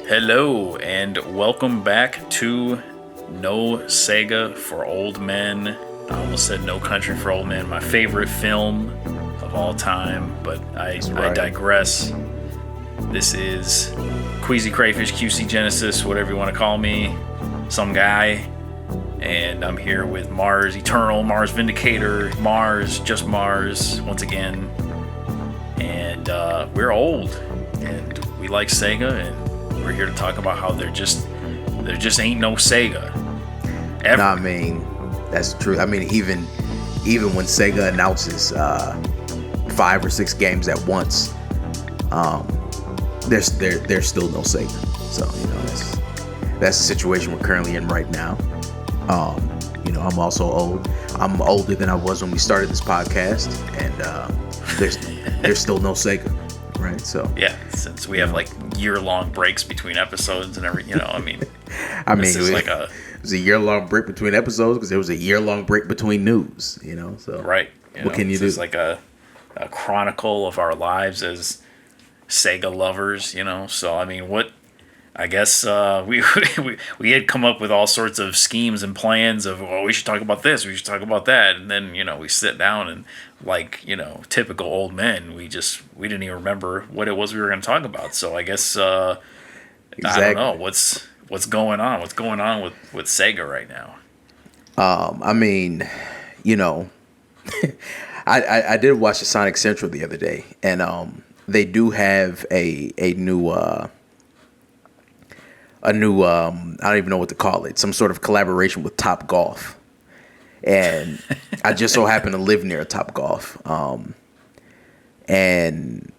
Hello, and welcome back to No Sega for Old Men. I almost said No Country for Old Men, my favorite film of all time, but I digress. This is Queasy Crayfish, QC Genesis, whatever you want to call me, some guy, and I'm here with Marz Eternal, Marz Vindicator, Marz, just Marz, once again, and we're old, and we like Sega, and we're here to talk about how there just ain't no Sega ever. No, I mean, that's the truth. I mean, even when Sega announces 5 or 6 games at once, there's still no Sega. So that's the situation we're currently in right now. I'm also old. I'm older than I was when we started this podcast, and there's still no Sega. Right, so yeah, since we have like year-long breaks between episodes and everything, it was a year-long break between episodes because there was a year-long break between news, so right. What can you do? It's like a chronicle of our lives as Sega lovers, So I mean, I guess we had come up with all sorts of schemes and plans of, we should talk about this, we should talk about that, and then we sit down and typical old men, we didn't even remember what it was we were going to talk about. So I guess exactly. I don't know what's going on. What's going on with Sega right now? I did watch the Sonic Central the other day, and they do have a new I don't even know what to call it, some sort of collaboration with Top Golf. And I just so happen to live near Top Golf. And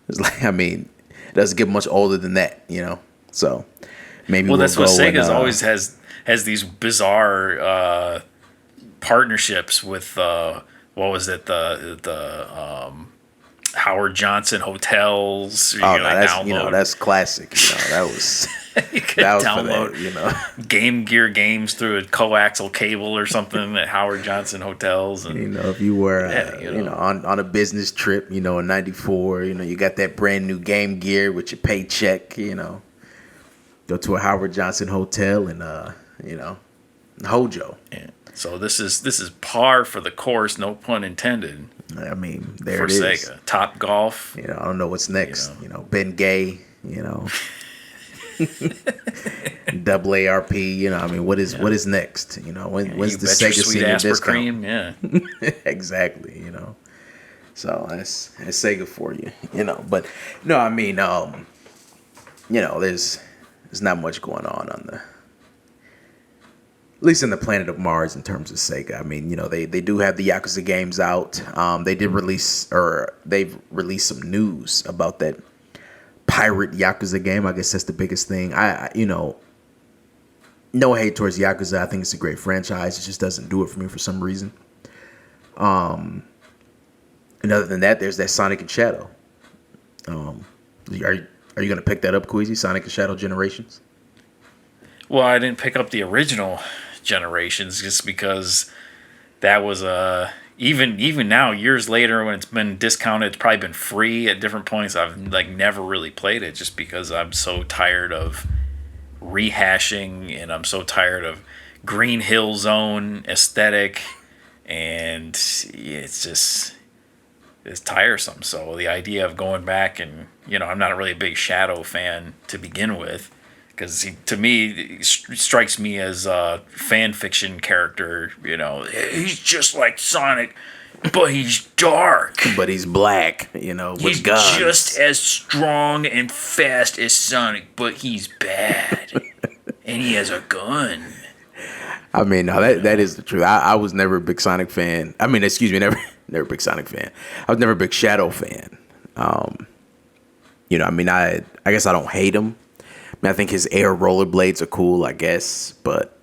it's like, it doesn't get much older than that, So maybe we'll that's go what Sega's always has these bizarre partnerships with what was it, the Howard Johnson hotels. That's classic. That was you could download Game Gear games through a coaxial cable or something at Howard Johnson hotels. And if you were on a business trip, in '94, you got that brand new Game Gear with your paycheck. Go to a Howard Johnson hotel and Hojo. Yeah. So this is par for the course, no pun intended. There for it is. Sega. Top Golf. I don't know what's next. Ben Gay. Double ARP. What is next? When's the Sega senior discount? Cream? Yeah. Exactly. So that's Sega for you. But no, there's not much going on the. At least in the planet of Marz in terms of Sega. They do have the Yakuza games out. They've released some news about that pirate Yakuza game. I guess that's the biggest thing. No hate towards Yakuza. I think it's a great franchise. It just doesn't do it for me for some reason. And other than that, there's that Sonic and Shadow. Are you going to pick that up, Queasy? Sonic and Shadow Generations? Well, I didn't pick up the original Generations just because that was even now, years later, when it's been discounted, it's probably been free at different points. I've never really played it just because I'm so tired of rehashing, and I'm so tired of Green Hill Zone aesthetic, and it's tiresome. So the idea of going back and I'm not really a big Shadow fan to begin with. Because to me, he strikes me as a fan fiction character. He's just like Sonic, but he's dark. But he's black, with he's guns. He's just as strong and fast as Sonic, but he's bad. And he has a gun. That is the truth. I was never a big Sonic fan. Never a big Sonic fan. I was never a big Shadow fan. I guess I don't hate him. I think his air rollerblades are cool, I guess, but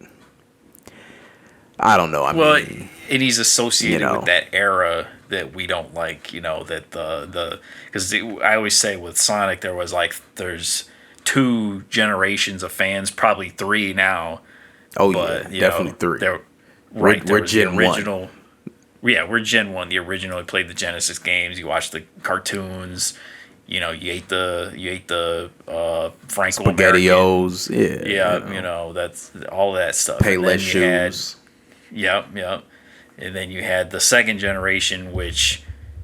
I don't know. And he's associated with that era that we don't like, that because I always say with Sonic there's 2 generations of fans, probably 3 now. Oh, but, yeah, definitely 3. We're Gen 1. Yeah, we're Gen 1, the original. We played the Genesis games. You watched the cartoons. you ate the Franco American. SpaghettiOs, yeah, Yeah, that's all that stuff. And Payless then you had, shoes. yep. And then you had the second generation, which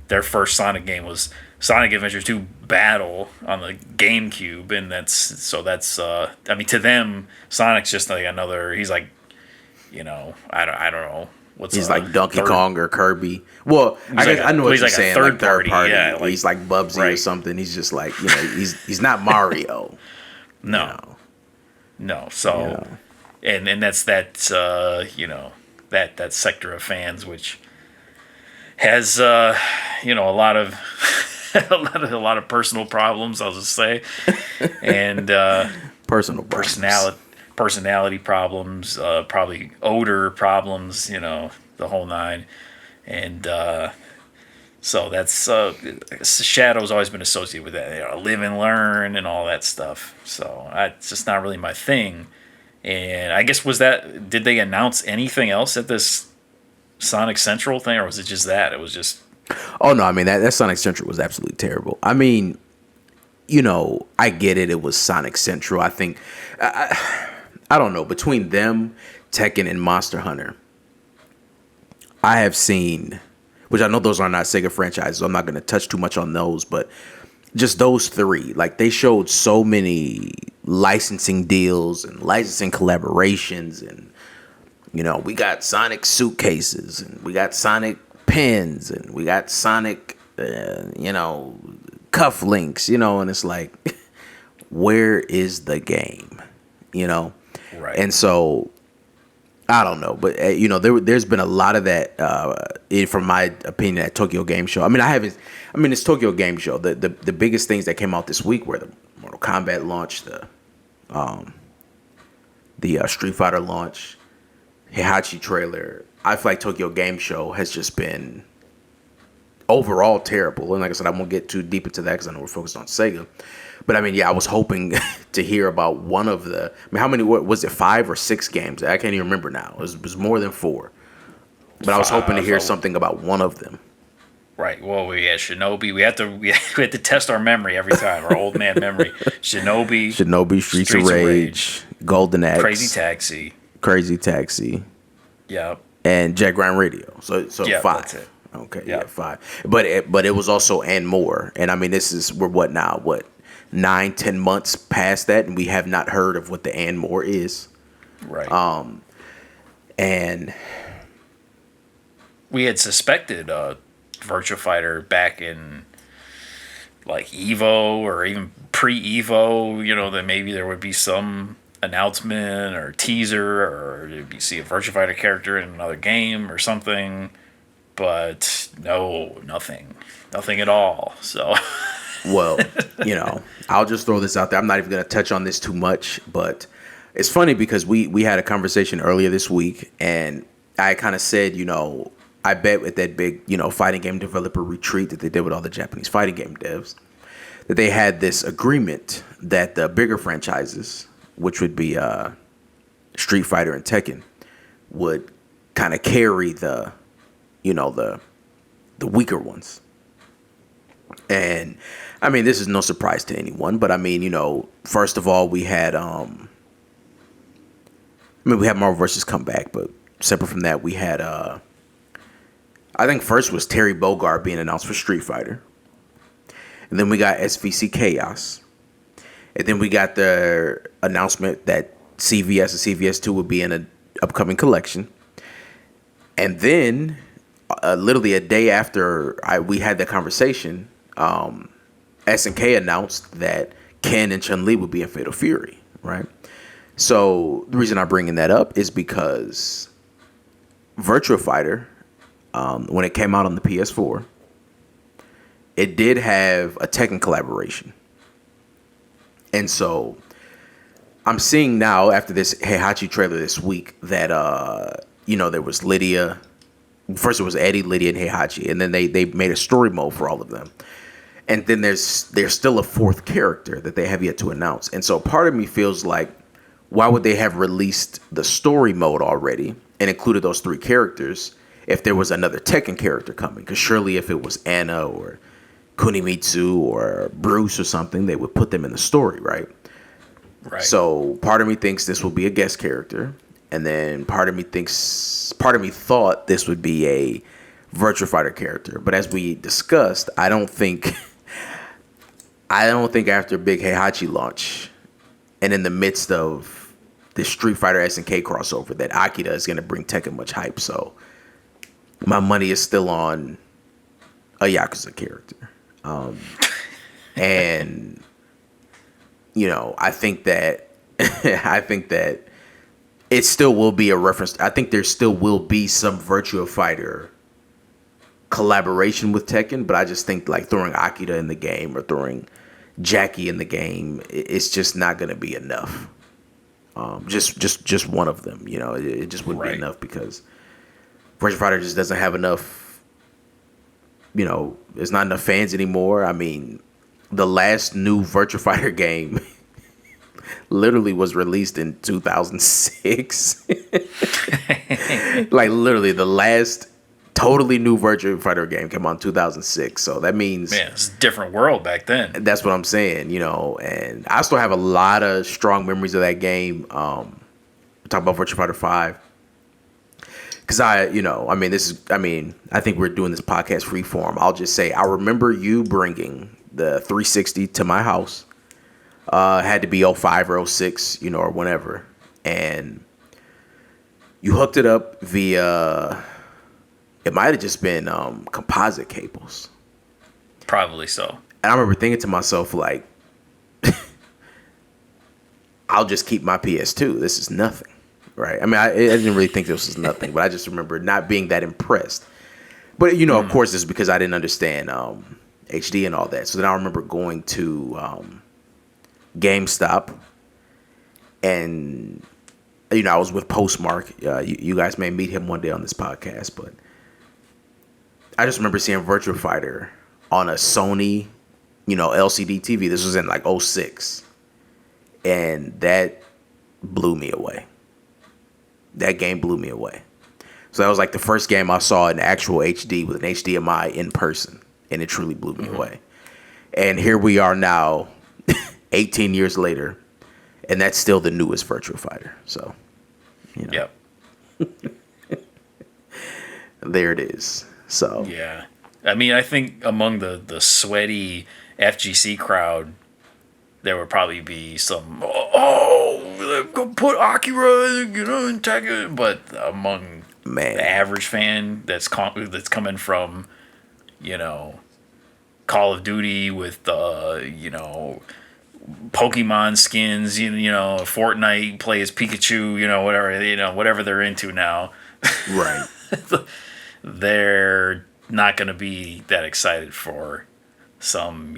their first Sonic game was Sonic Adventure 2 Battle on the GameCube, and that's I mean, to them, Sonic's just like another. He's like, I don't know what's He's like Donkey Kong or Kirby. Well, I know what you're saying. Like third party. Yeah, He's like Bubsy or something. He's just like he's not Mario. No. So, and that's that sector of fans which has a lot of a lot of personal problems. I'll just say, and personality problems, probably odor problems. The whole nine, and so that's Shadow's always been associated with that. Live and learn and all that stuff. So it's just not really my thing. And I guess did they announce anything else at this Sonic Central thing, or was it just that? It was just. Oh no! I mean that Sonic Central was absolutely terrible. I mean, I get it. It was Sonic Central. I think I don't know, between them, Tekken, and Monster Hunter, I have seen, which I know those are not Sega franchises, so I'm not going to touch too much on those, but just those three, like they showed so many licensing deals and licensing collaborations, and we got Sonic suitcases, and we got Sonic pins, and we got Sonic cufflinks, and it's like, where is the game? Right. And so I don't know, but there's been a lot of that from my opinion at Tokyo Game Show. I mean, it's Tokyo Game Show. The biggest things that came out this week were the Mortal Kombat launch, the Street Fighter launch, Heihachi trailer. I feel like Tokyo Game Show has just been overall terrible. And like I said, I won't get too deep into that because I know we're focused on Sega. But I mean, I was hoping to hear about one of the. I mean, how many? What was it? 5 or 6 games? I can't even remember now. It was more than 4. But I was hoping to hear something about one of them. Right. Well, we had Shinobi. We had to test our memory every time, our old man memory. Shinobi, Streets of Rage, Golden Axe, Crazy Taxi. Yeah. And Jet Grind Radio. So 5. That's it. Okay. Yeah, 5. But it was also and more. And I mean, we're what now? What? 9-10 months past that, and we have not heard of what the and more is. Right. And we had suspected Virtua Fighter back in like Evo or even pre-Evo, that maybe there would be some announcement or teaser, or you see a Virtua Fighter character in another game or something. But no, nothing at all. So. Well, I'll just throw this out there. I'm not even going to touch on this too much, but it's funny because we had a conversation earlier this week, and I kind of said, I bet with that big, fighting game developer retreat that they did with all the Japanese fighting game devs, that they had this agreement that the bigger franchises, which would be Street Fighter and Tekken, would kind of carry the weaker ones. And I mean, this is no surprise to anyone, but I mean, first of all, we had Marvel vs. Comeback, but separate from that, we had I think first was Terry Bogard being announced for Street Fighter. And then we got SVC Chaos. And then we got the announcement that CVS and CVS2 would be in an upcoming collection. And then literally a day after we had that conversation, SNK announced that Ken and Chun-Li would be in Fatal Fury, right? So the reason I'm bringing that up is because Virtua Fighter, when it came out on the PS4, it did have a Tekken collaboration. And so I'm seeing now, after this Heihachi trailer this week, that, there was Lydia. First it was Eddie, Lydia, and Heihachi, and then they made a story mode for all of them. And then there's still a 4th character that they have yet to announce. And so part of me feels like, why would they have released the story mode already and included those 3 characters if there was another Tekken character coming? Because surely if it was Anna or, Kunimitsu or Bruce or something, they would put them in the story, right? Right. So part of me thinks this will be a guest character, and then part of me thought this would be a Virtua Fighter character. But as we discussed, I don't think after Big Heihachi launch and in the midst of the Street Fighter SNK crossover that Akira is going to bring Tekken much hype. So my money is still on a Yakuza character. And I think that it still will be a reference. I think there still will be some Virtua Fighter collaboration with Tekken, but I just think like throwing Akira in the game or throwing Jackie in the game, it's just not going to be enough. Just one of them, it just wouldn't be enough because Virtua Fighter just doesn't have enough. There's not enough fans anymore. I mean, the last new Virtua Fighter game literally was released in 2006. Like literally the last totally new Virtua Fighter game came out in 2006. So that means, man, it's a different world back then. That's what I'm saying, and I still have a lot of strong memories of that game. We're talking about Virtua Fighter 5. Cause I think we're doing this podcast free form. I'll just say, I remember you bringing the 360 to my house. Had to be 05 or 06, or whenever. And you hooked it up via, it might have just been composite cables. Probably so. And I remember thinking to myself, like, I'll just keep my PS2. This is nothing. Right. I mean, I didn't really think this was nothing, but I just remember not being that impressed. But, of course, it's because I didn't understand HD and all that. So then I remember going to GameStop and, I was with Postmark. You guys may meet him one day on this podcast, but I just remember seeing Virtua Fighter on a Sony, LCD TV. This was in like 06. And that blew me away. That game blew me away. So that was like the first game I saw in actual HD with an HDMI in person, and it truly blew me away. And here we are now, 18 years later, and that's still the newest Virtua Fighter. So, Yep. There it is. So yeah, I mean, I think among the sweaty FGC crowd, there would probably be some, go put Akira, in Tekken. But among the average fan that's coming from, Call of Duty with Pokemon skins, Fortnite plays Pikachu, whatever they're into now. Right. They're not going to be that excited for some,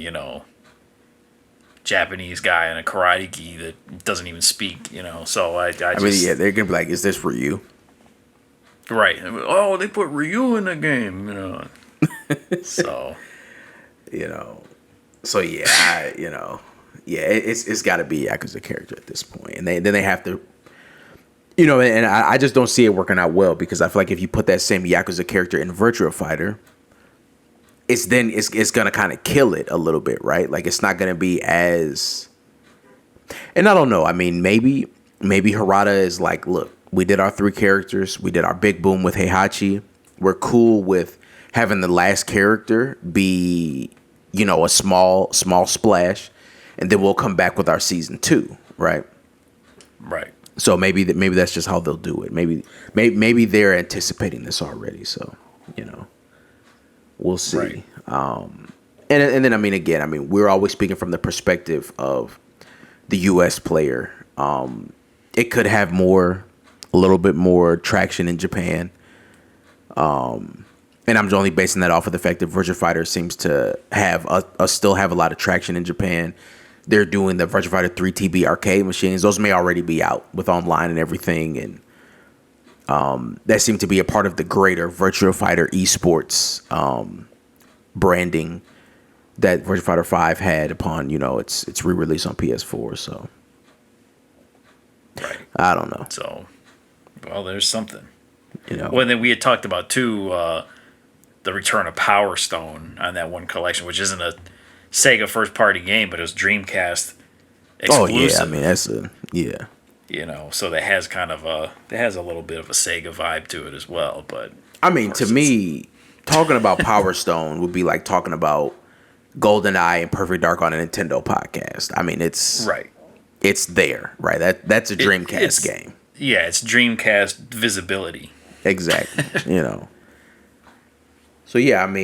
Japanese guy in a karate gi that doesn't even speak, So I mean, yeah, they're gonna be like, "Is this Ryu?" Right. Oh, they put Ryu in the game, So, So yeah, it's got to be Yakuza character at this point, and then they have to, and I just don't see it working out well because I feel like if you put that same Yakuza character in Virtua Fighter, it's gonna kind of kill it a little bit, right? Like it's not gonna be as, and I don't know. I mean, maybe Harada is like, look, we did our 3 characters, we did our big boom with Heihachi. We're cool with having the last character be, a small splash, and then we'll come back with our season 2, right? Right. So maybe that's just how they'll do it. Maybe they're anticipating this already. So we'll see. Right. And then again, we're always speaking from the perspective of the U.S. player. It could have a little bit more traction in Japan. And I'm only basing that off of the fact that Virtua Fighter seems to still have a lot of traction in Japan. They're doing the Virtua Fighter 3 TB arcade machines. Those may already be out with online and everything. And that seemed to be a part of the greater Virtua Fighter esports branding that Virtua Fighter 5 had upon, its re-release on PS4. So, right. I don't know. So, well, there's something. Well, then we had talked about, too, the Return of Power Stone on that one collection, which isn't a Sega first party game, but it was Dreamcast exclusive. Oh yeah, I mean that's a yeah. So that has a little bit of a Sega vibe to it as well. But I mean, to me, talking about Power Stone would be like talking about GoldenEye and Perfect Dark on a Nintendo podcast. I mean, it's right. It's there, right? That's a Dreamcast game. Yeah, it's Dreamcast visibility. Exactly. So yeah, I'm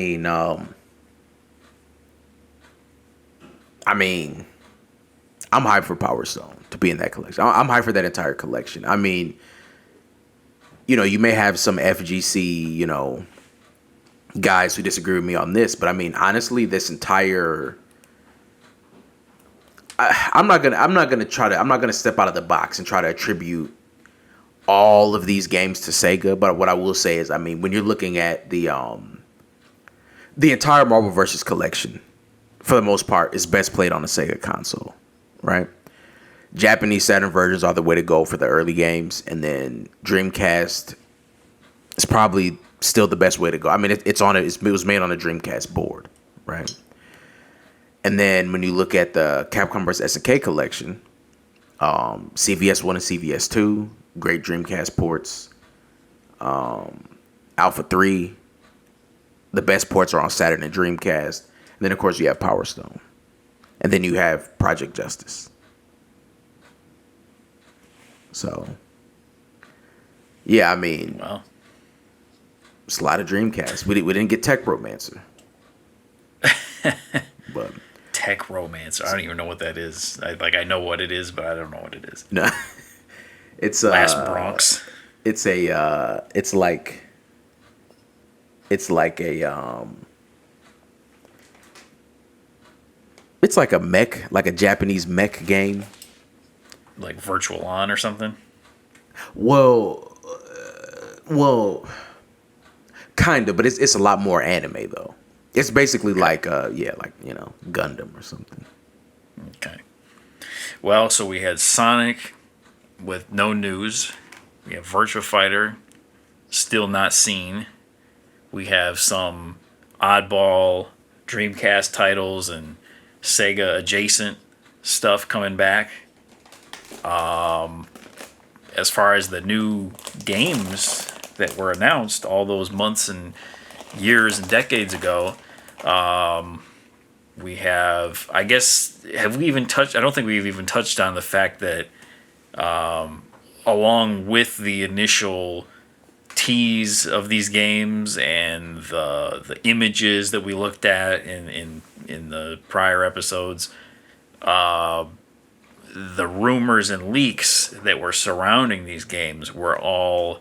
hyped for Power Stone to be in that collection. I'm hyped for that entire collection. I mean, you may have some FGC, guys who disagree with me on this, but I mean, honestly, this entire I'm not gonna step out of the box and try to attribute all of these games to Sega, but what I will say is, I mean, when you're looking at the entire Marvel vs. collection, for the most part, is best played on a Sega console, right? Japanese Saturn versions are the way to go for the early games, and then Dreamcast is probably still the best way to go. I mean, it was made on a Dreamcast board, right? And then when you look at the Capcom vs. SNK collection, CVS 1 and CVS 2, great Dreamcast ports. Alpha 3, the best ports are on Saturn and Dreamcast. And then, of course, you have Power Stone. And then you have Project Justice. So, yeah, I mean, well, it's a lot of Dreamcast. We didn't get Tech Romancer. But Tech Romancer, I don't even know what that is. I know what it is, but I don't know what it is. No. It's Last Bronx. It's like a mech, like a Japanese mech game. Like Virtual On or something? Well, kind of, but it's a lot more anime though. It's basically like Gundam or something. Okay. Well, so we had Sonic with no news. We have Virtua Fighter, still not seen. We have some oddball Dreamcast titles and Sega adjacent stuff coming back. As far as the new games that were announced all those months and years and decades ago, we have, I guess, I don't think we've even touched on the fact that along with the initial tease of these games and the images that we looked at in the prior episodes, the rumors and leaks that were surrounding these games were all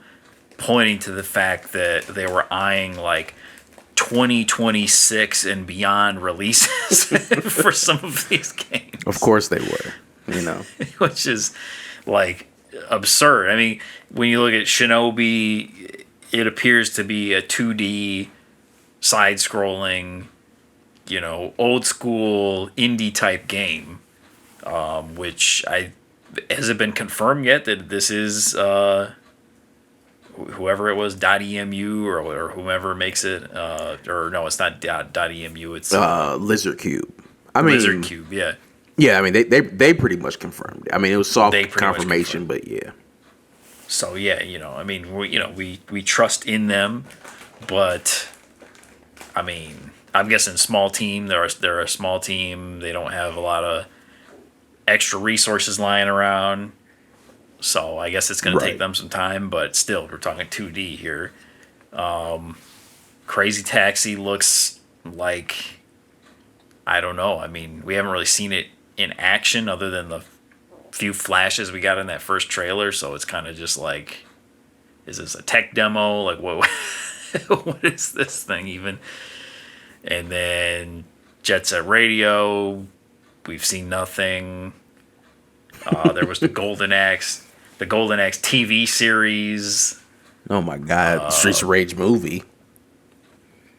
pointing to the fact that they were eyeing like 2026 and beyond releases for some of these games. Of course they were, Which is like absurd. I mean, when you look at Shinobi, it appears to be a 2D side-scrolling, old school indie type game. Which has it been confirmed yet that this is whoever it was, .emu or whomever makes it, or no, it's not .emu, it's Lizard Cube. Lizard Cube, yeah. Yeah, I mean they pretty much confirmed it. I mean, it was soft confirmation, but yeah. So yeah, we trust in them, but I mean, I'm guessing small team. They're a small team. They don't have a lot of extra resources lying around, so I guess it's going to take them some time, but still, we're talking 2D here. Crazy Taxi looks like, I don't know, I mean, we haven't really seen it in action other than the few flashes we got in that first trailer, so it's kind of just like, is this a tech demo? Like, what what is this thing even? And then Jet Set Radio, we've seen nothing. There was the Golden Axe TV series. Oh my God, Streets of Rage movie.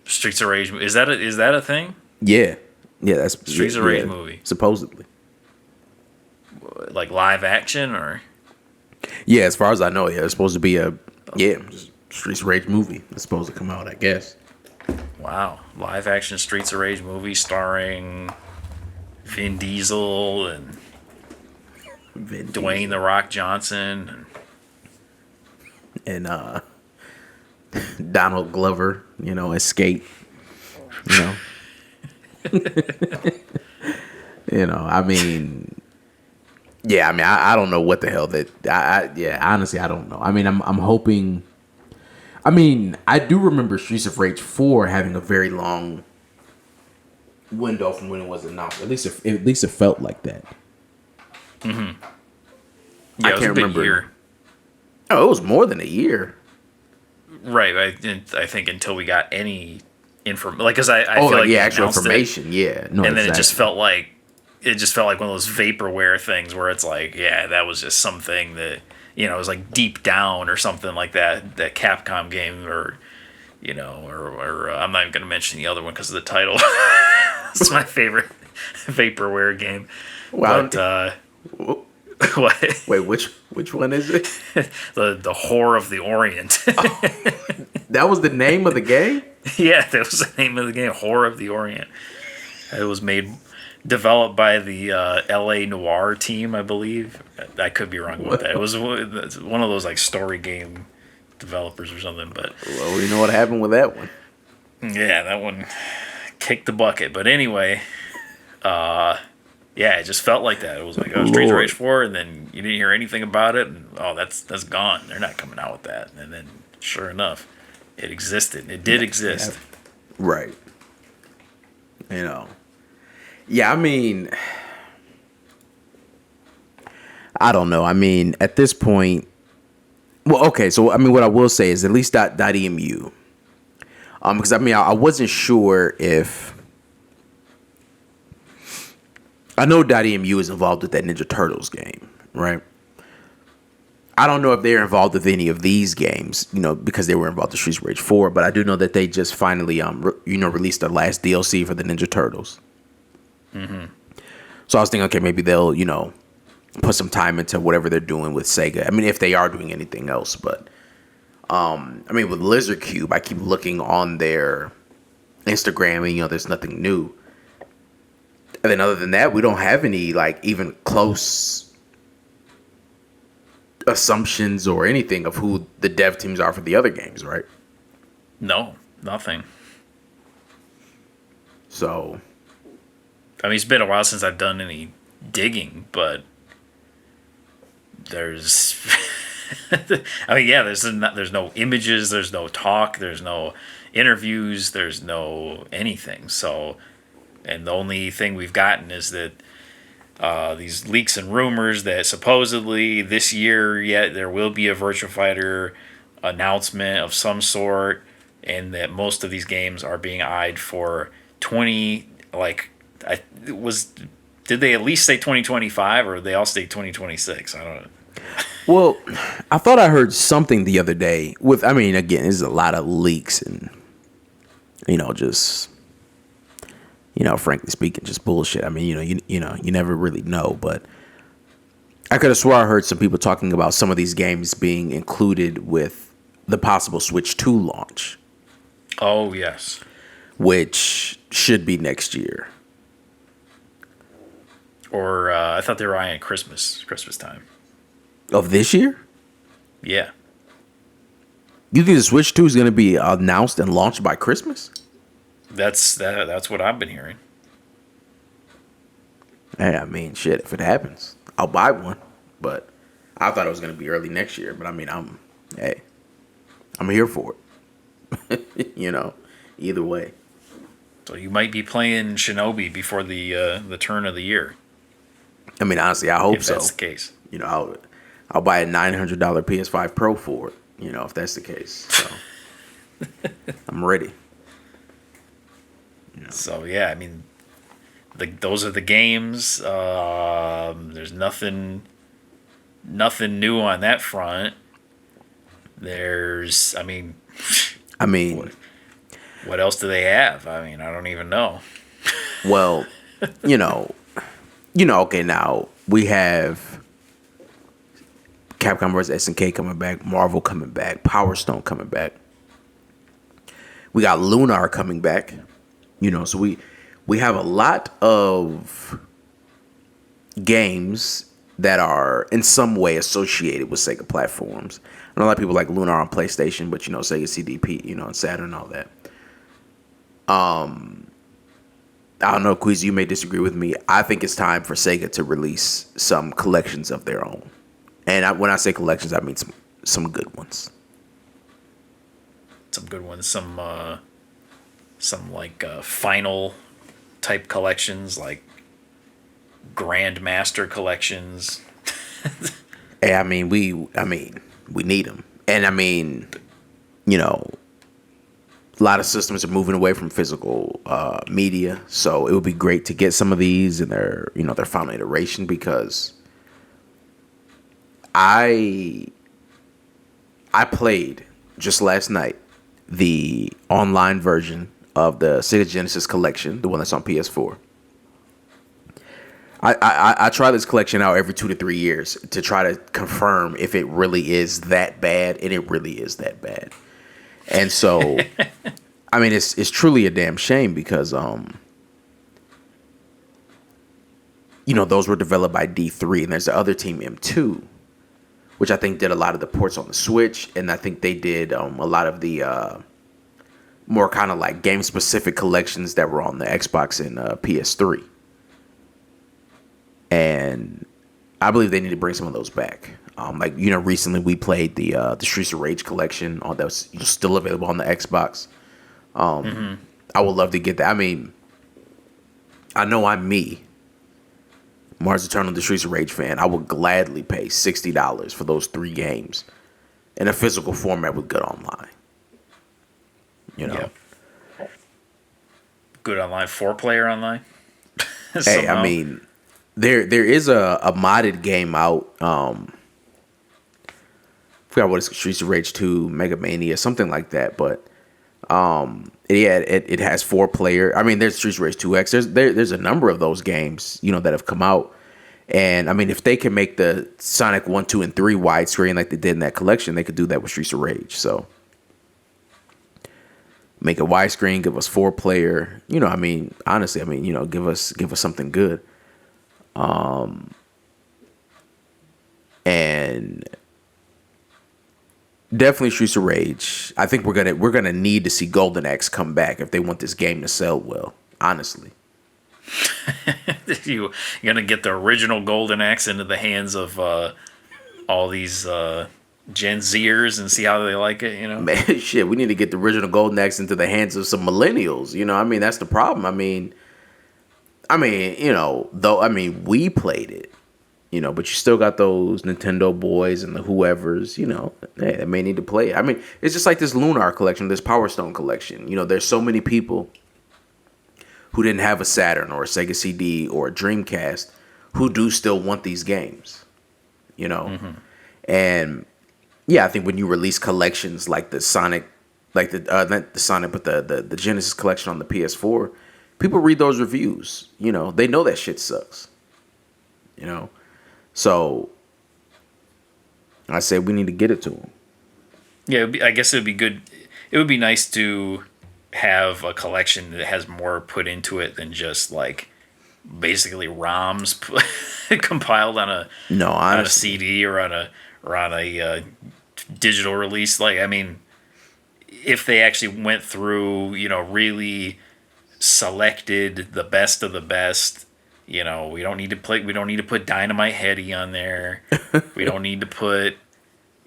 Streets of Rage, is that a thing? Yeah, that's Streets of Rage movie. Supposedly, like live action or? Yeah, as far as I know, yeah, it's supposed to be Streets of Rage movie. It's supposed to come out, I guess. Wow. Live action Streets of Rage movie starring Vin Diesel and Dwayne The Rock Johnson. And Donald Glover, Escape. You know. I mean, yeah, I mean, I don't know what the hell honestly, I don't know. I mean, I'm hoping. I mean, I do remember Streets of Rage 4 having a very long window from when it was announced. At least it felt like that. Mm-hmm. Yeah, I can't remember. Year. Oh, it was more than a year. Right. I think until we got any information, because I feel like actual information. Yeah. No, and then it just felt like one of those vaporware things where it's like, yeah, that was just something that it was like Deep Down or something like that Capcom game, or or I'm not even going to mention the other one because of the title. It's my favorite vaporware game. Wow. But what? Wait, which one is it? the Whore of the Orient. Oh, that was the name of the game? Yeah, that was the name of the game, Whore of the Orient. It was developed by the L.A. Noir team, I believe. I could be wrong about that. It was one of those like story game developers or something. But well, you know what happened with that one? Yeah, that one kicked the bucket. But anyway, yeah, it just felt like that. It was like Streets of Rage 4, and then you didn't hear anything about it, and that's gone. They're not coming out with that. And then, sure enough, it existed. It did exist. Yeah. Right. Yeah, I mean, I don't know. I mean, at this point, well, okay. So, I mean, what I will say is at least .emu, because I mean, I wasn't sure if I know .emu is involved with that Ninja Turtles game, right? I don't know if they're involved with any of these games, because they were involved with Streets of Rage 4. But I do know that they just finally, released the last DLC for the Ninja Turtles. Mm-hmm. So I was thinking, okay, maybe they'll, put some time into whatever they're doing with Sega. I mean, if they are doing anything else, but I mean, with Lizard Cube, I keep looking on their Instagram, and there's nothing new. And then other than that, we don't have any like even close assumptions or anything of who the dev teams are for the other games, right? No, nothing. So, I mean, it's been a while since I've done any digging, but there's, I mean, yeah, there's no images, there's no talk, there's no interviews, there's no anything. So, and the only thing we've gotten is that these leaks and rumors that supposedly this year yet there will be a Virtua Fighter announcement of some sort, and that most of these games are being eyed for 20, like, did they at least say 2025, or they all say 2026? I don't know. Well, I thought I heard something the other day with, I mean, again, there's a lot of leaks and, just, frankly speaking, just bullshit. I mean, you never really know, but I could have swore I heard some people talking about some of these games being included with the possible Switch 2 launch. Oh, yes. Which should be next year. Or I thought they were eyeing Christmas time. Of this year? Yeah. You think the Switch 2 is going to be announced and launched by Christmas? That's what I've been hearing. Hey, I mean, shit, if it happens, I'll buy one. But I thought it was going to be early next year. But I mean, I'm here for it. Either way. So you might be playing Shinobi before the turn of the year. I mean, honestly, I hope so. If that's the case. I'll buy a $900 PS5 Pro for it, if that's the case. So I'm ready. So, yeah, I mean, those are the games. There's nothing new on that front. There's, I mean, what else do they have? I mean, I don't even know. Well, okay, now we have Capcom vs. SNK coming back, Marvel coming back, Power Stone coming back. We got Lunar coming back. So we have a lot of games that are in some way associated with Sega platforms. I know a lot of people like Lunar on PlayStation, but Sega CDP, and Saturn and all that. I don't know, Queasy, you may disagree with me. I think it's time for Sega to release some collections of their own. And when I say collections, I mean some good ones. Some good ones. Some like final type collections, like Grandmaster collections. Hey, we need them. And a lot of systems are moving away from physical media, so it would be great to get some of these in their final iteration, because I played just last night the online version of the Sega Genesis collection, the one that's on PS4. I try this collection out every 2 to 3 years to try to confirm if it really is that bad, and it really is that bad. And so, it's truly a damn shame, because those were developed by D3, and there's the other team, M2, which I think did a lot of the ports on the Switch, and I think they did a lot of the more kind of like game specific collections that were on the Xbox and PS3. And I believe they need to bring some of those back. Recently we played the Streets of Rage collection that was still available on the Xbox. I would love to get that. I know I'm me, Marz Eternal, the Streets of Rage fan. I would gladly pay $60 for those 3 games in a physical format with good online. Yep. Good online, 4-player online. Hey, there is a modded game out. I forgot what it's, Streets of Rage 2, Mega Mania, something like that. But it has 4-player. There's Streets of Rage 2X. There's a number of those games, that have come out. And if they can make the Sonic 1, 2, and 3 widescreen like they did in that collection, they could do that with Streets of Rage. So make a widescreen, give us 4-player. Honestly, give us something good. And definitely Streets of Rage. I think we're gonna need to see Golden Axe come back if they want this game to sell well. Honestly, you're gonna get the original Golden Axe into the hands of all these Gen Zers and see how they like it. Man, shit, we need to get the original Golden Axe into the hands of some millennials. That's the problem. We played it, but you still got those Nintendo boys and the whoever's, they may need to play it. It's just like this Lunar collection, this Power Stone collection. There's so many people who didn't have a Saturn or a Sega CD or a Dreamcast who do still want these games, And yeah, I think when you release collections like the Sonic, like not the Sonic, but the Genesis collection on the PS4, people read those reviews. They know that shit sucks. So I say we need to get it to them. Yeah, I guess it would be good. It would be nice to have a collection that has more put into it than just like basically ROMs compiled on a CD or on a digital release. If they actually went through, really selected the best of the best. We don't need to put Dynamite Heady on there. We don't need to put,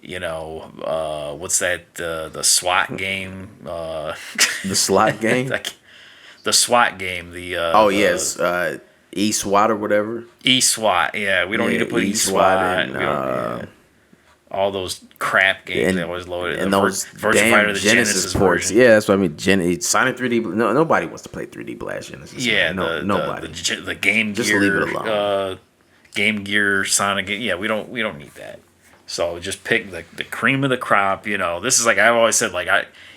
what's that? The SWAT game. The slot game. The SWAT game. Yes. E-SWAT or whatever. E-SWAT. Yeah, we don't need to put E-SWAT. And, all those crap games they always loaded. And those Virtua Fighter, the Genesis ports. Yeah, that's what Sonic 3D. No, nobody wants to play 3D Blast Genesis. Yeah, nobody. The Game Gear. Just leave it alone. Game Gear, Sonic. Yeah, we don't need that. So just pick the cream of the crop. This is like I've always said.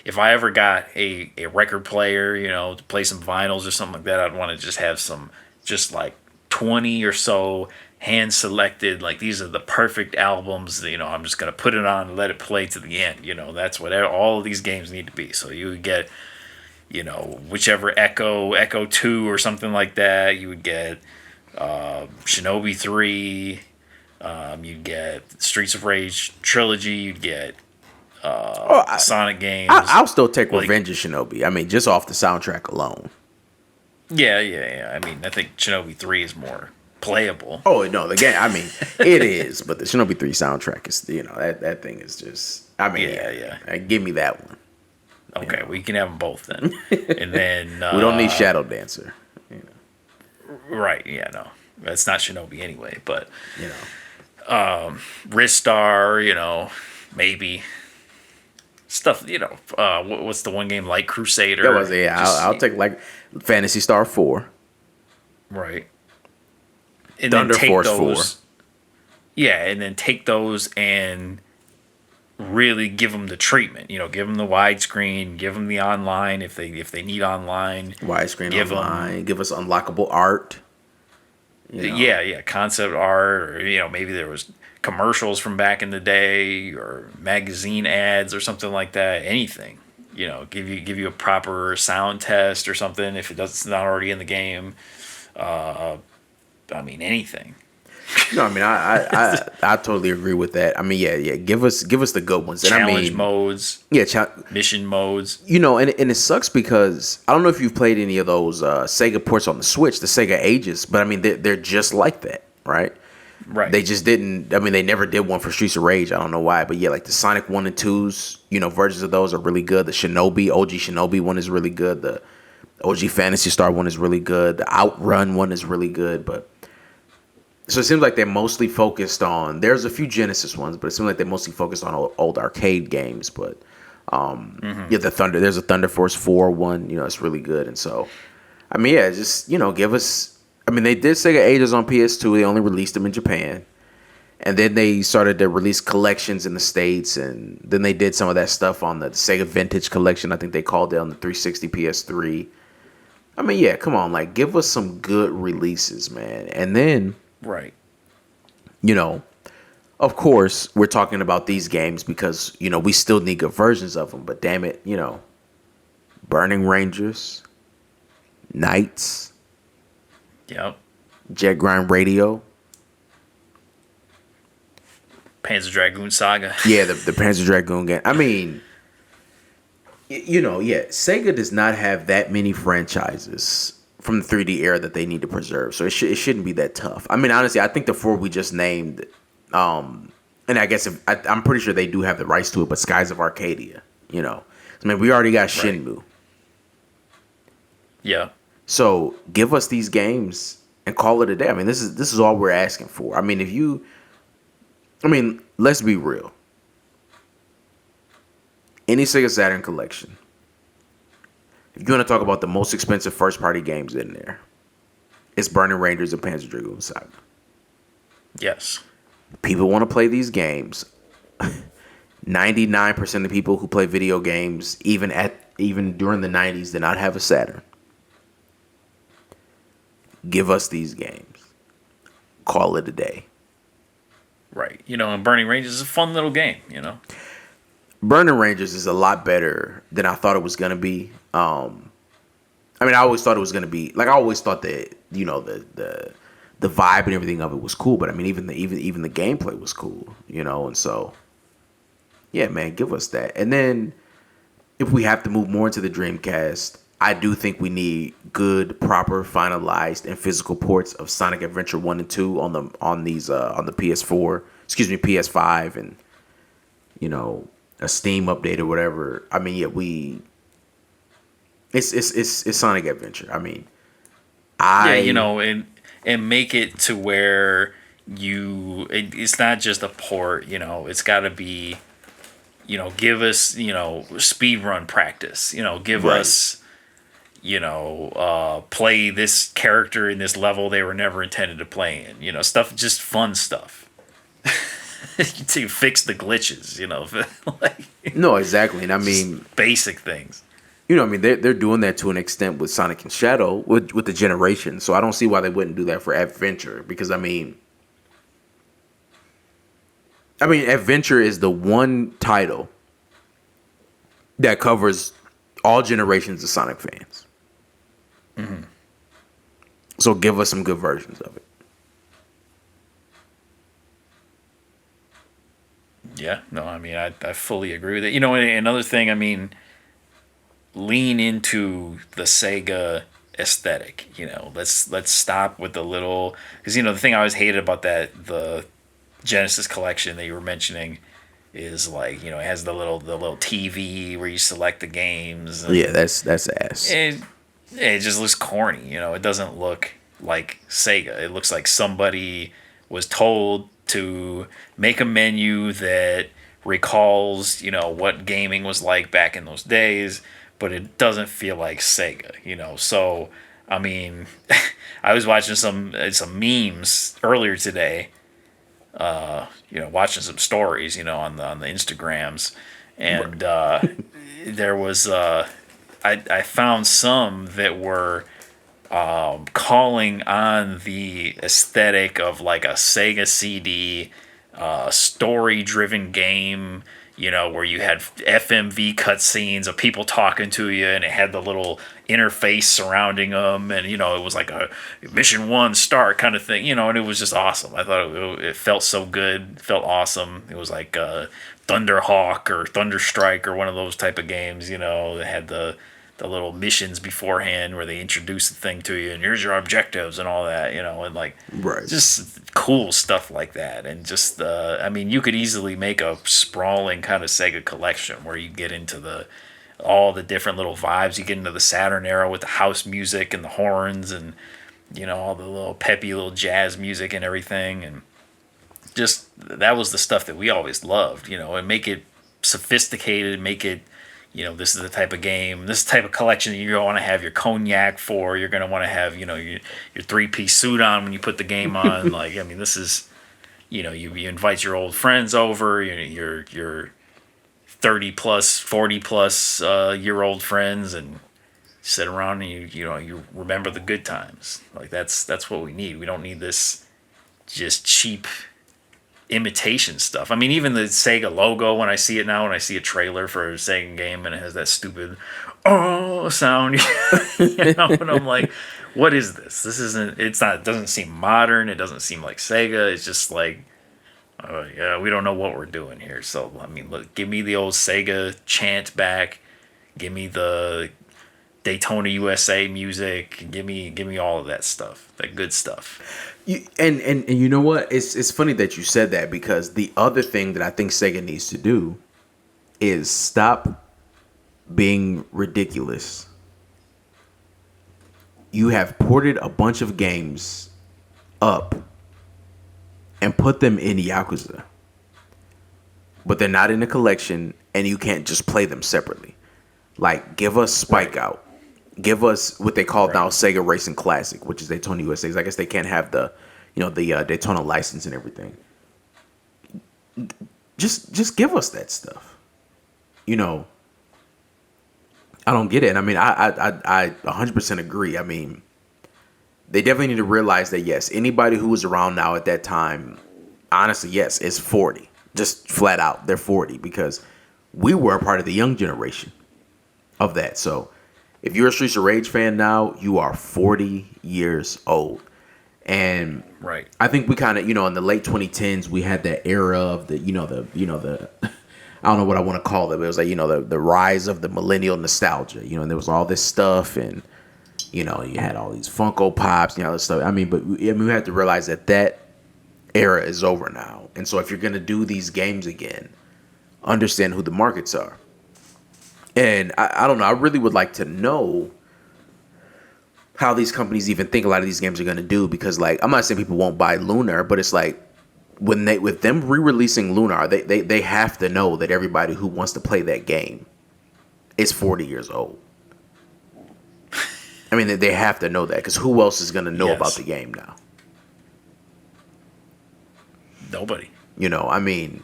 If I ever got a record player, to play some vinyls or something like that, I'd want to just have some, just like 20 or so hand selected, like these are the perfect albums. I'm just gonna put it on and let it play to the end. That's what all of these games need to be. So you would get whichever Echo 2 or something like that. You would get Shinobi 3. You'd get Streets of Rage trilogy. You'd get Sonic games. I'll still take Revenge of Shinobi. I mean, just off the soundtrack alone. Yeah. I mean, I think Shinobi 3 is more playable. Oh no, the game. I mean, it is, but the Shinobi 3 soundtrack is, that thing is just. I mean, yeah. Give me that one. Okay, we can have them both then, and then we don't need Shadow Dancer. Right? Yeah, no, that's not Shinobi anyway. But Ristar, maybe stuff. What's the one game, Light Crusader? That was I'll take like Phantasy Star 4. Right. And Thunder Force 4. Yeah, and then take those and really give them the treatment. Give them the widescreen, give them the online if they need online. Widescreen online, give us unlockable art. Yeah, concept art, or maybe there was commercials from back in the day or magazine ads or something like that. Anything. Give you a proper sound test or something if it's not already in the game. I mean, anything. No, I mean, I totally agree with that. I mean, yeah. Give us the good ones. And Challenge modes. Yeah, mission modes. And it sucks because I don't know if you've played any of those Sega ports on the Switch, the Sega Ages, but I mean, they're just like that, right? Right. They just didn't. I mean, they never did one for Streets of Rage. I don't know why, but yeah, like the Sonic 1 and 2s, versions of those are really good. The OG Shinobi one is really good. The OG Phantasy Star one is really good. The Outrun one is really good, but. So it seems like they're mostly focused on. There's a few Genesis ones, but it seems like they're mostly focused on old arcade games. But there's a Thunder Force 4 one. It's really good, and so I mean, yeah, just give us. I mean, they did Sega Ages on PS2. They only released them in Japan, and then they started to release collections in the States, and then they did some of that stuff on the Sega Vintage Collection. I think they called it on the 360, PS3. I mean, yeah, come on, like give us some good releases, man, and then. Right. Of course, we're talking about these games because, we still need good versions of them. But damn it, Burning Rangers, Knights. Yep. Jet Grind Radio. Panzer Dragoon Saga. Yeah, the Panzer Dragoon game. I mean, Sega does not have that many franchises from the 3D era that they need to preserve. So it shouldn't be that tough. I mean, honestly, I think the 4 we just named, and I guess I'm pretty sure they do have the rights to it, but Skies of Arcadia, I mean, we already got Shenmue. Right. Yeah. So give us these games and call it a day. I mean, this is all we're asking for. I mean, let's be real. Any Sega Saturn collection. If you want to talk about the most expensive first-party games in there, it's Burning Rangers and Panzer Dragoon Saga. Yes. People want to play these games. 99% of people who play video games, even during the 90s, did not have a Saturn. Give us these games. Call it a day. Right. And Burning Rangers is a fun little game, Burning Rangers is a lot better than I thought it was going to be. I always thought it was going to be like I always thought that the vibe and everything of it was cool, but I mean even the gameplay was cool, and so yeah, man, give us that. And then if we have to move more into the Dreamcast, I do think we need good, proper, finalized, and physical ports of Sonic Adventure 1 and 2 on the PS4, PS5, and a Steam update or whatever. I mean, yeah, it's Sonic Adventure. I mean, and make it to where it's not just a port. It's got to be, give us speed run practice. Give right. us, play this character in this level they were never intended to play in. Stuff, just fun stuff. To fix the glitches, No, exactly, and I mean basic things. They're doing that to an extent with Sonic and Shadow with the generation. So I don't see why they wouldn't do that for Adventure because I mean, Adventure is the one title that covers all generations of Sonic fans. So give us some good versions of it. Yeah, no, I mean, I fully agree with it. You know, another thing, I mean, lean into the Sega aesthetic. You know, let's stop with the little, because you know the thing I always hated about the Genesis collection that you were mentioning is like, you know, it has the little TV where you select the games. And Yeah, that's ass. it just looks corny. You know, it doesn't look like Sega. It looks like somebody was told to make a menu that recalls, you know, what gaming was like back in those days, but it doesn't feel like Sega, you know. So, I mean, I was watching some memes earlier today, you know, watching some stories, you know, on the Instagrams, and there was I found some that were calling on the aesthetic of like a Sega CD, story-driven game, you know, where you had FMV cutscenes of people talking to you, and it had the little interface surrounding them, and you know, it was like a mission one start kind of thing, you know, and it was just awesome. I thought it felt so good, it felt awesome. It was like Thunderhawk or Thunderstrike or one of those type of games, you know, that had the little missions beforehand where they introduce the thing to you and here's your objectives and all that, you know, and like Right. just cool stuff like that. And just I mean, you could easily make a sprawling kind of Sega collection where you get into all the different little vibes. You get into the Saturn era with the house music and the horns and, you know, all the little peppy little jazz music and everything. And just that was the stuff that we always loved, you know, and make it sophisticated, make it, you know, this is the type of game, this type of collection that you're going to want to have your cognac for. You're going to want to have, you know, your 3-piece suit on when you put the game on. Like, I mean, this is, you know, you invite your old friends over, your 30 plus, 40 plus year old friends, and sit around and you remember the good times. Like that's what we need. We don't need this just cheap imitation stuff. I mean, even the Sega logo, when I see it now, when I see a trailer for a Sega game and it has that stupid oh sound, you know, and I'm like, what is this? It doesn't seem modern. It doesn't seem like Sega. It's just like, yeah, we don't know what we're doing here. So, I mean, look, give me the old Sega chant back. Give me the Daytona USA music. Give me all of that stuff, that good stuff. And you know what? It's funny that you said that, because the other thing that I think Sega needs to do is stop being ridiculous. You have ported a bunch of games up and put them in Yakuza, but they're not in a collection, and you can't just play them separately. Like, give us Spike Out. Give us what they call now Sega Racing Classic, which is Daytona USA. I guess they can't have the Daytona license and everything. Just give us that stuff. You know, I don't get it. I mean, I 100% agree. I mean, they definitely need to realize that, yes, anybody who was around now at that time, honestly, yes, is 40. Just flat out, they're 40, because we were a part of the young generation of that. So if you're a Streets of Rage fan now, you are 40 years old. And right. I think we kind of, in the late 2010s, we had that era of the I don't know what I want to call it, but it was like, the rise of the millennial nostalgia, and there was all this stuff, and, you had all these Funko Pops and all this stuff. I mean, we have to realize that era is over now. And so if you're going to do these games again, understand who the markets are. And I don't know, I really would like to know how these companies even think a lot of these games are going to do, because, like, I'm not saying people won't buy Lunar, but it's like, with them re-releasing Lunar, they have to know that everybody who wants to play that game is 40 years old. I mean, they have to know that, because who else is going to know about the game now? Nobody. I mean,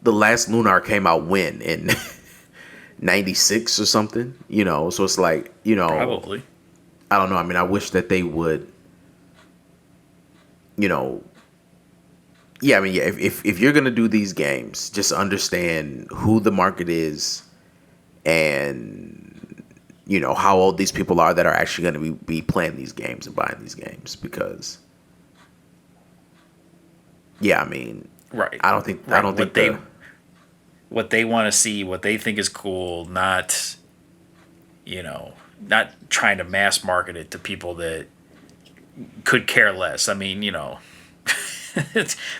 the last Lunar came out when? In 96 or something? So it's like, Probably. I don't know. I mean, I wish that they would, if you're going to do these games, just understand who the market is and how old these people are that are actually going to be playing these games and buying these games. Because, yeah, I mean, Right. I don't think what they want to see, what they think is cool, not not trying to mass market it to people that could care less. I mean,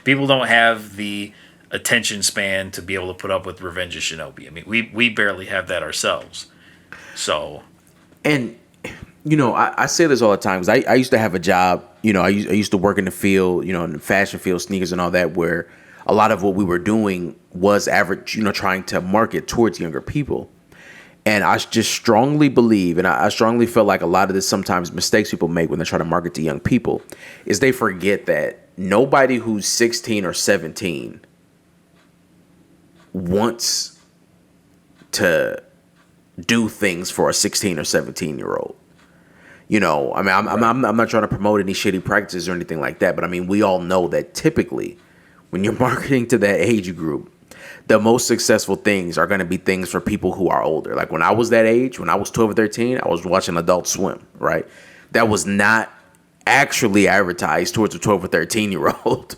people don't have the attention span to be able to put up with Revenge of Shinobi. I mean, we barely have that ourselves. So, and I say this all the time because I used to have a job. I used to work in the field, in the fashion field, sneakers and all that, where a lot of what we were doing was average, trying to market towards younger people. And I just strongly believe, and I strongly feel like a lot of this sometimes mistakes people make when they try to market to young people is they forget that nobody who's 16 or 17 wants to do things for a 16 or 17-year-old. I mean, I'm not trying to promote any shitty practices or anything like that, but I mean, we all know that typically when you're marketing to that age group, the most successful things are going to be things for people who are older. Like when I was that age, when I was 12 or 13, I was watching Adult Swim, right? That was not actually advertised towards a 12 or 13-year-old.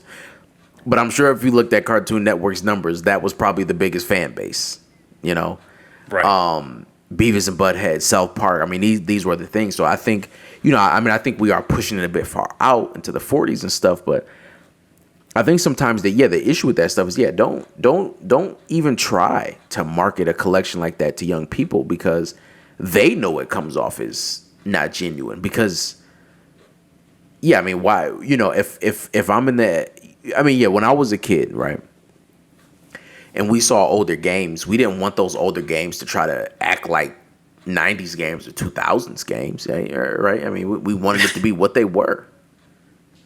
But I'm sure if you looked at Cartoon Network's numbers, that was probably the biggest fan base, right. Beavis and Butthead, South Park. I mean, these were the things. So I think, I think we are pushing it a bit far out into the 40s and stuff, but I think sometimes the issue with that stuff is don't even try to market a collection like that to young people because they know it comes off as not genuine. Because I mean, why if I'm in when I was a kid, right, and we saw older games, we didn't want those older games to try to act like 90s games or 2000s games, right? I mean, we wanted it to be what they were.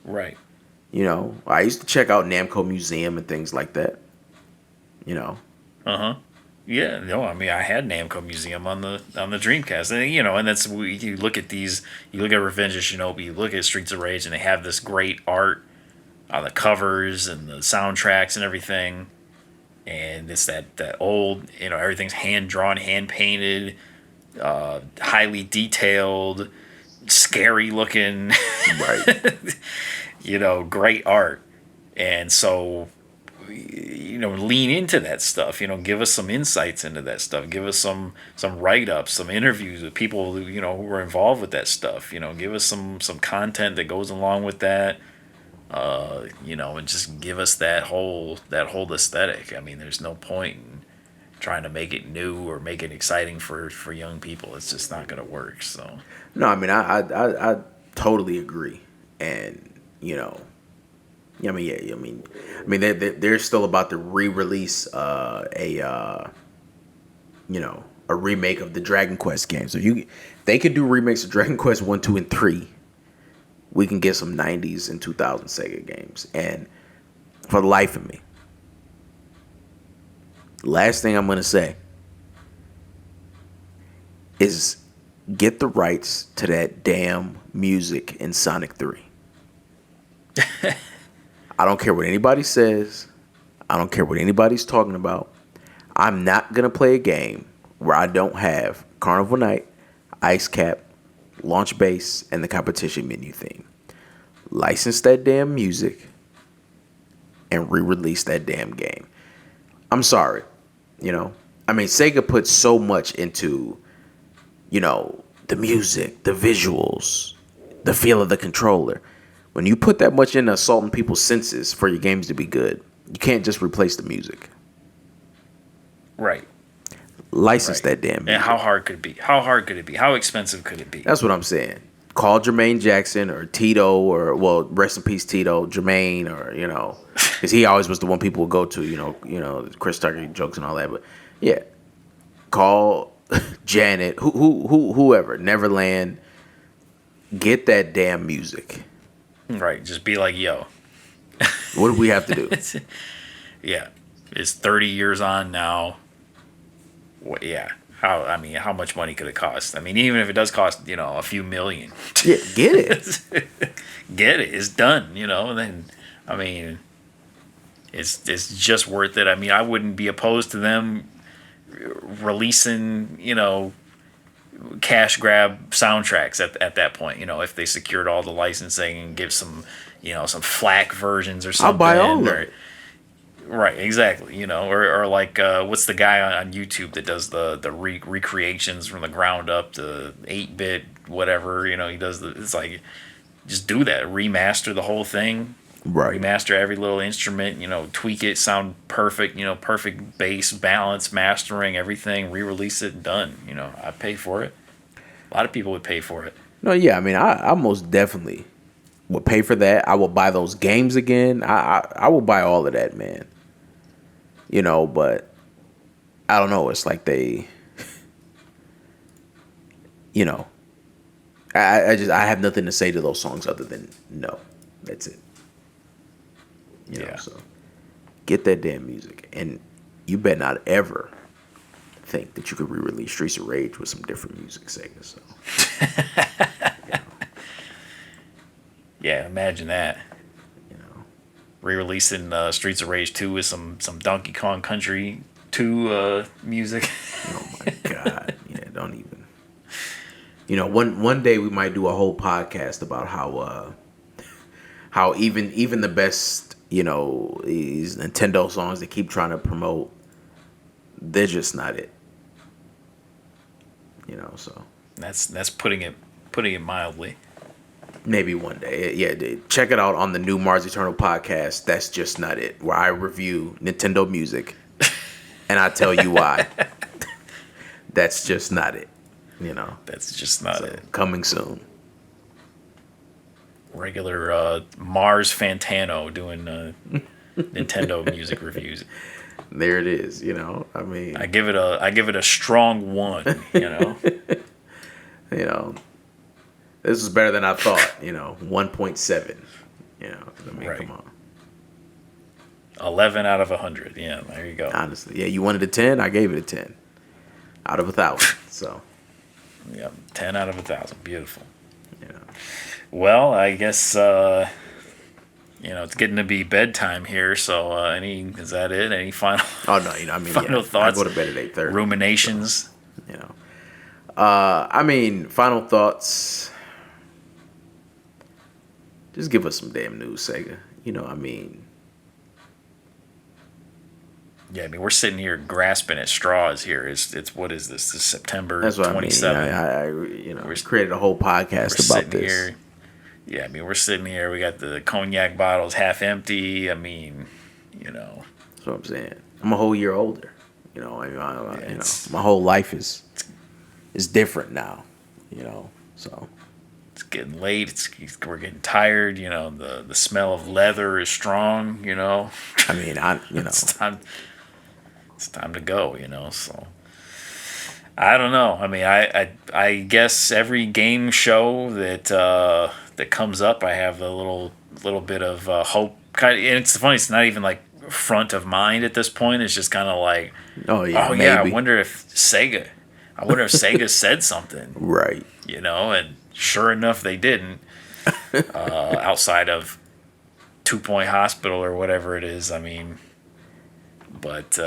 Right. I used to check out Namco Museum and things like that. Uh-huh. Yeah, no, I mean, I had Namco Museum on the Dreamcast, and and that's you look at these, you look at Revenge of Shinobi, you look at Streets of Rage, and they have this great art on the covers and the soundtracks and everything, and it's that old, everything's hand drawn, hand painted, highly detailed, scary looking, Right. Great art. And so, lean into that stuff, give us some insights into that stuff. Give us some write-ups, some interviews with people who, who were involved with that stuff. Give us some content that goes along with that. And just give us that whole aesthetic. I mean, there's no point in trying to make it new or make it exciting for young people. It's just not going to work. So, no, I mean, I totally agree. And, they're still about to re-release a remake of the Dragon Quest game. So they could do remakes of Dragon Quest 1, 2, and 3. We can get some 90s and 2000 Sega games. And for the life of me, last thing I'm going to say is get the rights to that damn music in Sonic 3. I don't care what anybody says. I don't care what anybody's talking about. I'm not going to play a game where I don't have Carnival Night, Ice Cap, Launch Base, and the competition menu theme. License that damn music and re-release that damn game. I'm sorry. Sega put so much into, the music, the visuals, the feel of the controller. When you put that much into assaulting people's senses for your games to be good, you can't just replace the music. Right. License that damn music. And how hard could it be? How hard could it be? How expensive could it be? That's what I'm saying. Call Jermaine Jackson or Tito or, rest in peace Tito, Jermaine, or, because he always was the one people would go to, Chris Tucker jokes and all that. But yeah, call Janet, whoever, Neverland, get that damn music. Right. Just be like, yo. What do we have to do? Yeah. It's 30 years on now. Yeah. How much money could it cost? I mean, even if it does cost, a few million. Yeah, get it. Get it. It's done, and then, it's just worth it. I mean, I wouldn't be opposed to them releasing, cash grab soundtracks at that point. You know, if they secured all the licensing and give some, you know, some FLAC versions or something. I'll buy all of it. Right, exactly. You know, or like what's the guy on YouTube that does the recreations from the ground up, the 8-bit whatever. You know, he does it's like just do that, remaster the whole thing. Right. Remaster every little instrument, you know, tweak it, sound perfect, you know, perfect bass, balance, mastering, everything, re-release it, done. You know, I pay for it. A lot of people would pay for it. No, yeah, I mean, I most definitely would pay for that. I will buy those games again. I will buy all of that, man. You know, but I don't know. It's like they, you know, I have nothing to say to those songs other than no. That's it. You know, so get that damn music, and you better not ever think that you could re-release Streets of Rage with some different music, Sega. So, you know. Yeah, imagine that. You know, Re-releasing Streets of Rage 2 with some Donkey Kong Country 2 music. oh my God, yeah, don't even. You know, one day we might do a whole podcast about how even the best, you know, these Nintendo songs they keep trying to promote, they're just not it. You know, so That's putting it mildly. maybe one day. Yeah, check it out on the new Marz Eternal podcast. That's just not it. Where I review Nintendo music, and I tell you why. That's just not it. You know, That's just not so, it. coming soon. Regular Marz Fantano doing Nintendo music reviews. There it is. You know, I mean, I give it a strong 1. You know. you know, this is better than I thought. You know, 1.7. You know, I mean, Right. come on. 11 out of 100. Yeah, there you go. Honestly, yeah, you wanted a 10. I gave it a 10 out of 1,000. So, Yep, 10 out of 1,000. Beautiful. you know. Well, I guess you know it's getting to be bedtime here. So, is that it? Any final Oh no, you know, I mean, final yeah, thoughts? I go to bed at 8:30. Ruminations. You know, I mean, final thoughts. Just give us some damn news, Sega. You know, I mean, Yeah, I mean we're sitting here grasping at straws here. It's what is this? This is September that's what 27th. I mean. You know, we created a whole podcast We're about sitting this. here. Yeah, I mean we're sitting here. We got the cognac bottles half empty. I mean, you know. That's what I'm saying. I'm a whole year older. You know, you know, it's- my whole life is different now. You know, so It's getting late. We're getting tired. You know, the smell of leather is strong. You know, I mean, you know, it's time to go. You know, so I don't know. I mean, I guess every game show that comes up, I have a little bit of hope. And it's funny. It's not even like front of mind at this point. It's just kind of like, oh yeah, oh maybe. yeah. I wonder if Sega said something. Right. You know, and sure enough, they didn't. Outside of 2 Point Hospital or whatever it is. I mean, but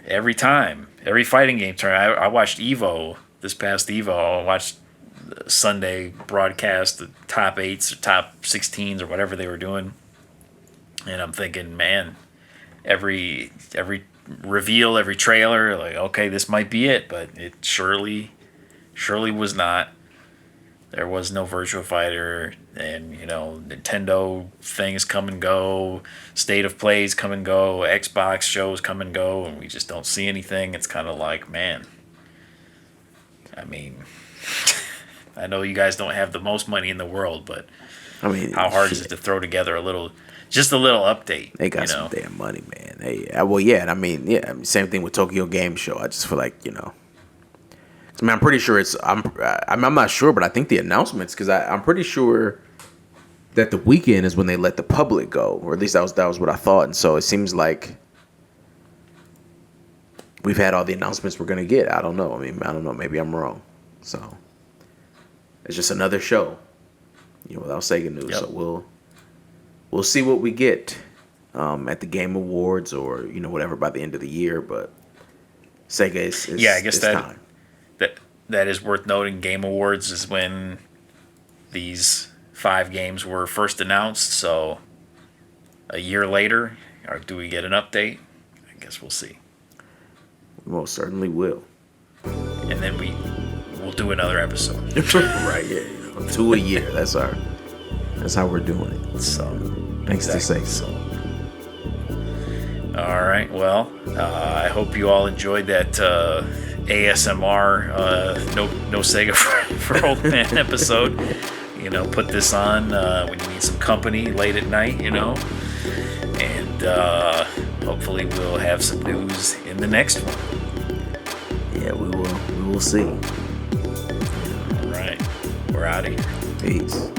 every fighting game turn, I watched Evo this past Evo. I watched the Sunday broadcast, the top 8s or top 16s or whatever they were doing, and I'm thinking, man, every reveal, every trailer, like, okay, this might be it, but it surely was not. There was no Virtua Fighter, and you know, Nintendo things come and go, State of Plays come and go, Xbox shows come and go, and we just don't see anything. It's kind of like, man, I mean, I know you guys don't have the most money in the world, but I mean, how hard is it to throw together just a little update? They got you know? some damn money, man. Well, yeah, and I mean, same thing with Tokyo Game Show. I just feel like, you know, I mean, I'm pretty sure I'm not sure, but I think the announcements, because I'm pretty sure that the weekend is when they let the public go, or at least that was what I thought. And so it seems like we've had all the announcements we're gonna get. I don't know. I mean, I don't know. Maybe I'm wrong. So it's just another show, you know, without Sega news. Yep. So we'll see what we get at the Game Awards, or you know, whatever by the end of the year. But Sega is Yeah, I guess it's time. that is worth noting, Game Awards is when these 5 games were first announced. So a year later, or do we get an update? I guess we'll see. We most certainly will. And then we'll do another episode. Right, yeah. 2 a year. That's how we're doing it. So thanks to Sega. So. All right. Well, I hope you all enjoyed that ASMR no Sega for old man episode. Put this on when you need some company late at night. And hopefully we'll have some news in the next one. Yeah, we will see. All right. We're out of here. Peace.